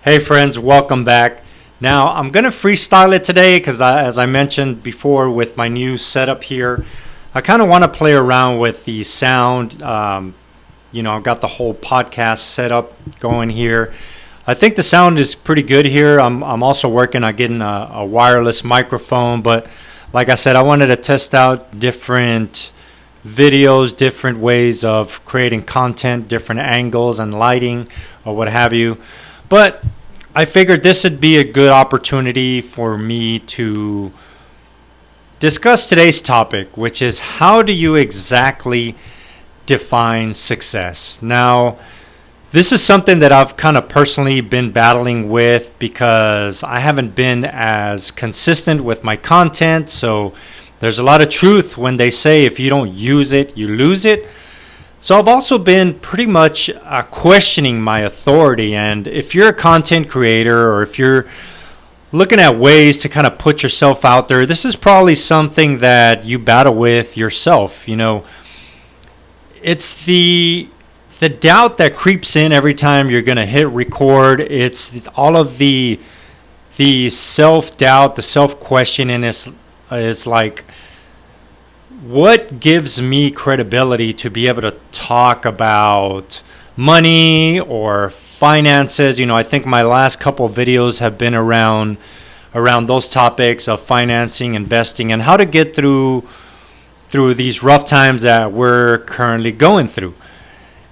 Hey friends, welcome back. Now I'm gonna freestyle it today because as I mentioned before with my new setup here, I kind of want to play around with the sound. I've got the whole podcast setup going here. I think the sound is pretty good here. I'm also working on getting a wireless microphone, but like I said, I wanted to test out different videos, different ways of creating content, different angles and lighting or what have you. But I figured this would be a good opportunity for me to discuss today's topic, which is how do you exactly define success? Now, this is something that I've kind of personally been battling with because I haven't been as consistent with my content. So there's a lot of truth when they say if you don't use it, you lose it. So I've also been pretty much questioning my authority. And if you're a content creator or if you're looking at ways to kind of put yourself out there, this is probably something that you battle with yourself. It's the doubt that creeps in every time you're going to hit record. It's all of the self-doubt, the self-questioning is like, what gives me credibility to be able to talk about money or finances? I think my last couple of videos have been around those topics of financing, investing, and how to get through these rough times that we're currently going through.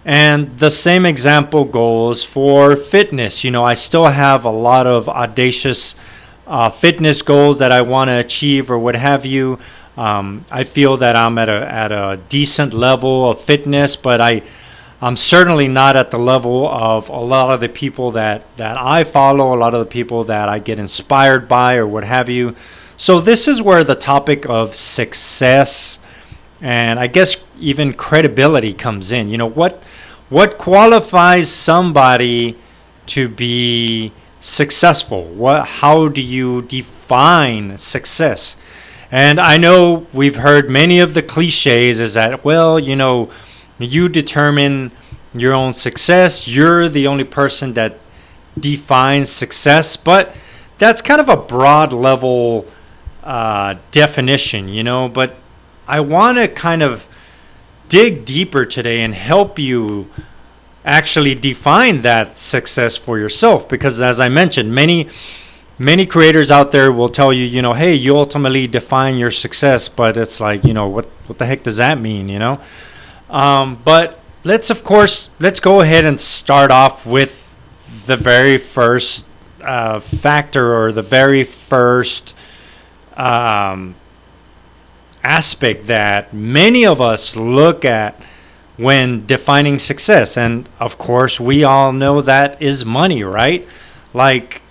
And the same example goes for fitness. I still have a lot of audacious fitness goals that I want to achieve or what have you. I feel that I'm at a decent level of fitness, but I'm certainly not at the level of a lot of the people that I follow, a lot of the people that I get inspired by or what have you. So this is where the topic of success and I guess even credibility comes in. What qualifies somebody to be successful? How do you define success? And I know we've heard many of the cliches is that, you determine your own success. You're the only person that defines success. But that's kind of a broad level definition, But I want to kind of dig deeper today and help you actually define that success for yourself. Because as I mentioned, many creators out there will tell you, hey, you ultimately define your success, but it's like, what the heck does that mean, But let's go ahead and start off with the very first factor or the very first aspect that many of us look at when defining success. And of course, we all know that is money, right? Like,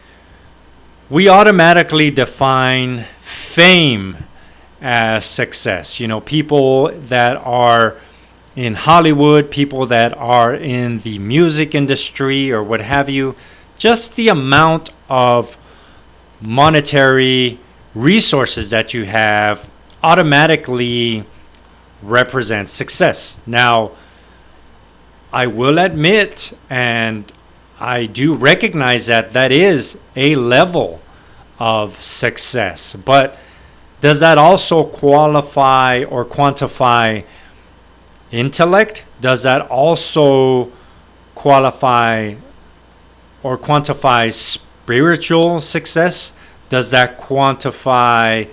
we automatically define fame as success. People that are in Hollywood, people that are in the music industry or what have you, just the amount of monetary resources that you have automatically represents success. Now, I will admit, and I do recognize that is a level of success. But does that also qualify or quantify intellect? Does that also qualify or quantify spiritual success? Does that quantify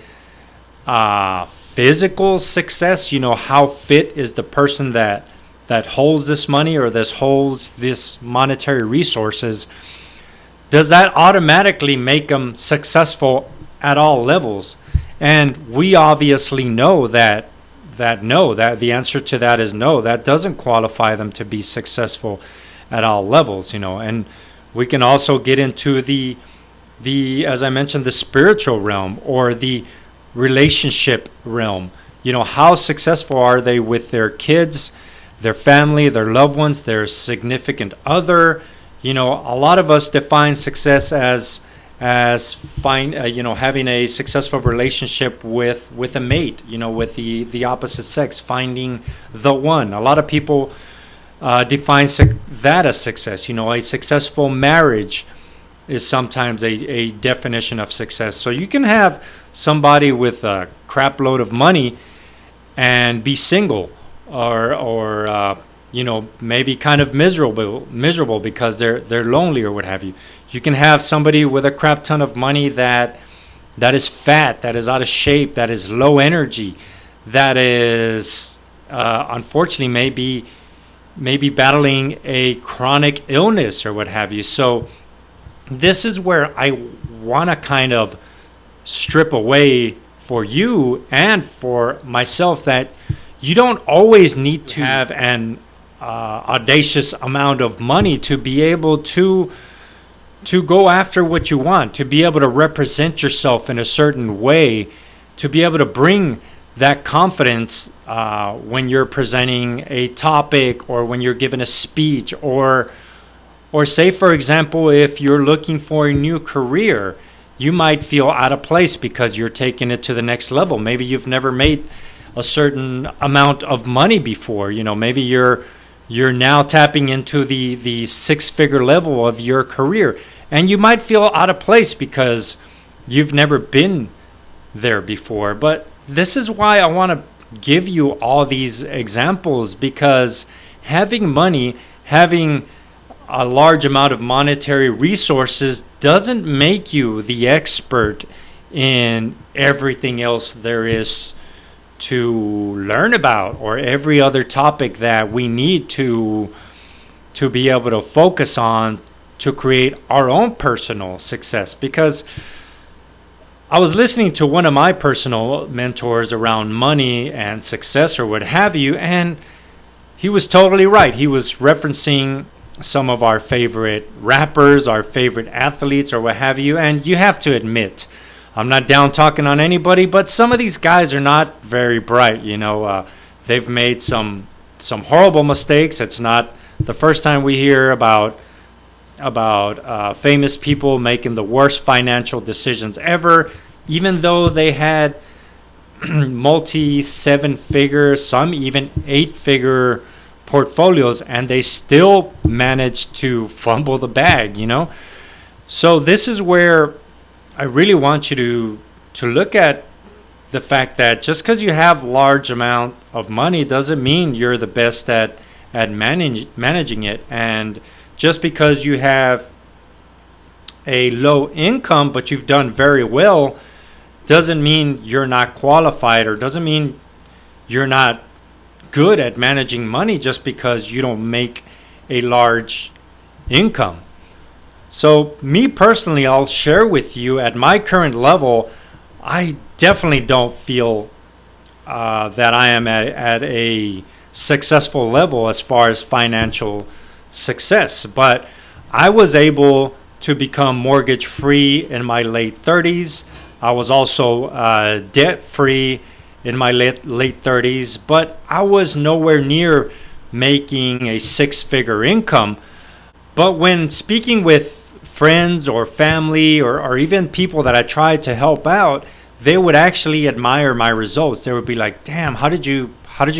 physical success? How fit is the person that holds this money or holds this monetary resources? Does that automatically make them successful at all levels? And we obviously know that the answer to that is no. That doesn't qualify them to be successful at all levels, And we can also get into the as I mentioned, the spiritual realm or the relationship realm. How successful are they with their kids, their family, their loved ones, their significant other? A lot of us define success as having a successful relationship with a mate, with the opposite sex, finding the one. A lot of people define that as success. A successful marriage, is sometimes a definition of success. So you can have somebody with a crap load of money and be single, or maybe kind of miserable because they're lonely or what have you. You can have somebody with a crap ton of money that is fat, that is out of shape, that is low energy, that is unfortunately maybe battling a chronic illness or what have you. So this is where I want to kind of strip away for you and for myself that you don't always need to have an audacious amount of money to be able to go after what you want, to be able to represent yourself in a certain way, to be able to bring that confidence when you're presenting a topic or when you're giving a speech, or say, for example, if you're looking for a new career, you might feel out of place because you're taking it to the next level. Maybe you've never made a certain amount of money before. Maybe you're now tapping into the six-figure level of your career, and you might feel out of place because you've never been there before. But this is why I want to give you all these examples, because having money, having a large amount of monetary resources doesn't make you the expert in everything else there is to learn about, or every other topic that we need to be able to focus on to create our own personal success. Because I was listening to one of my personal mentors around money and success or what have you, and he was totally right. He was referencing some of our favorite rappers, our favorite athletes, or what have you. And you have to admit, I'm not down talking on anybody, but some of these guys are not very bright. They've made some horrible mistakes. It's not the first time we hear about famous people making the worst financial decisions ever, even though they had multi-seven-figure, some even eight-figure portfolios, and they still managed to fumble the bag. So this is where I really want you to look at the fact that just because you have large amount of money doesn't mean you're the best at managing it. And just because you have a low income but you've done very well doesn't mean you're not qualified, or doesn't mean you're not good at managing money just because you don't make a large income. So me personally, I'll share with you, at my current level, I definitely don't feel that I am at a successful level as far as financial success. But I was able to become mortgage free in my late 30s. I was also debt free in my late 30s, but I was nowhere near making a six-figure income. But when speaking with friends or family, or even people that I tried to help out, they would actually admire my results. They would be like, "Damn, how did you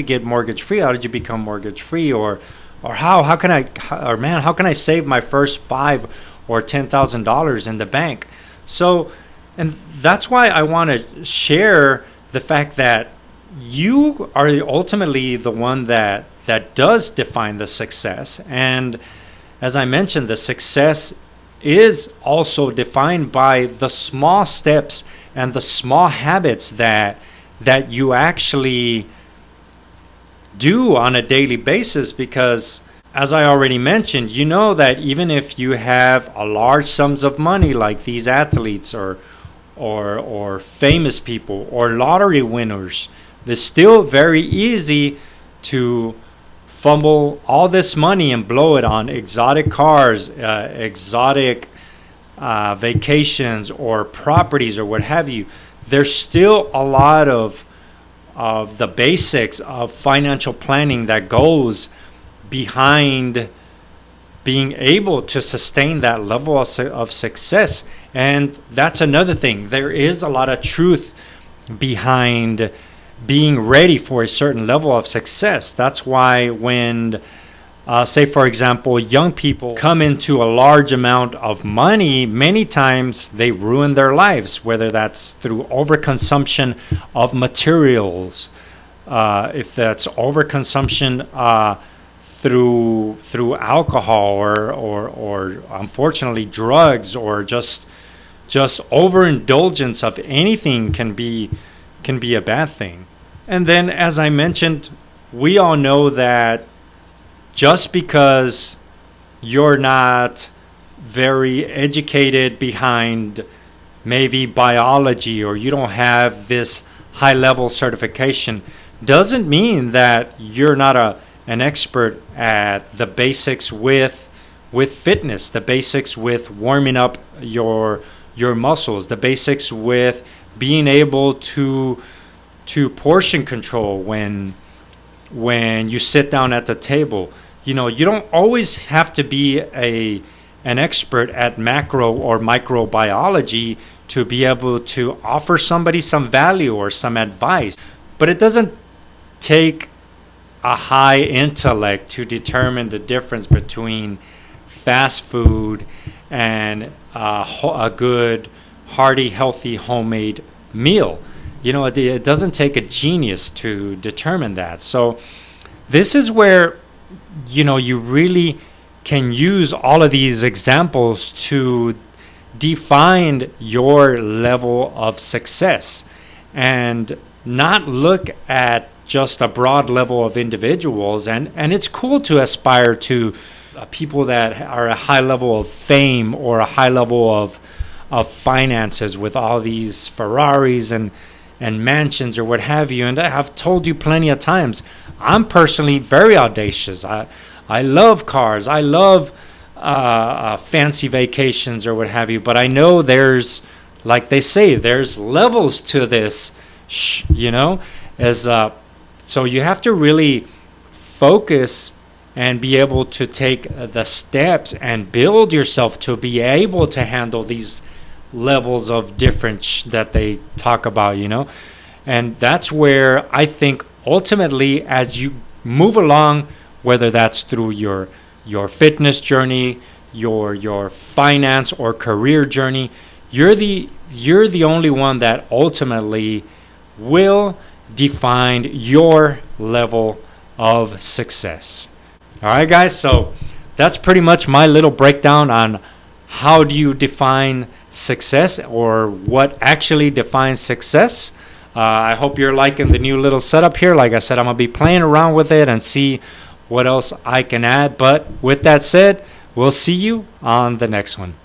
get mortgage free? How did you become mortgage free? Or how can I save my first $5,000 or $10,000 in the bank?" So, and that's why I want to share the fact that you are ultimately the one that does define the success. And as I mentioned, the success is also defined by the small steps and the small habits that you actually do on a daily basis. Because as I already mentioned, that even if you have a large sums of money like these athletes or famous people or lottery winners, it's still very easy to fumble all this money and blow it on exotic cars, exotic vacations, or properties, or what have you. There's still a lot of the basics of financial planning that goes behind being able to sustain that level of success. And that's another thing. There is a lot of truth behind being ready for a certain level of success. That's why when say, for example, young people come into a large amount of money, many times they ruin their lives, whether that's through overconsumption of materials, if that's overconsumption through alcohol or unfortunately drugs, or just overindulgence of anything can be a bad thing. And then, as I mentioned, we all know that just because you're not very educated behind maybe biology, or you don't have this high level certification, doesn't mean that you're not an expert at the basics with fitness, the basics with warming up your muscles, the basics with being able to portion control when you sit down at the table. You don't always have to be an expert at macro or microbiology to be able to offer somebody some value or some advice. But it doesn't take a high intellect to determine the difference between fast food and a good, hearty, healthy, homemade meal. It doesn't take a genius to determine that. So this is where you really can use all of these examples to define your level of success, and not look at just a broad level of individuals. And it's cool to aspire to people that are a high level of fame or a high level of finances, with all these Ferraris and mansions or what have you. And I have told you plenty of times, I'm personally very audacious. I love cars. I love fancy vacations or what have you. But I know there's, like they say, there's levels to this, so you have to really focus and be able to take the steps and build yourself to be able to handle these levels of difference that they talk about, and that's where I think ultimately, as you move along, whether that's through your fitness journey, your finance or career journey, you're the only one that ultimately will define your level of success. All right, guys, so that's pretty much my little breakdown on how do you define success, or what actually defines success. I hope you're liking the new little setup here. Like I said, I'm going to be playing around with it and see what else I can add. But with that said, we'll see you on the next one.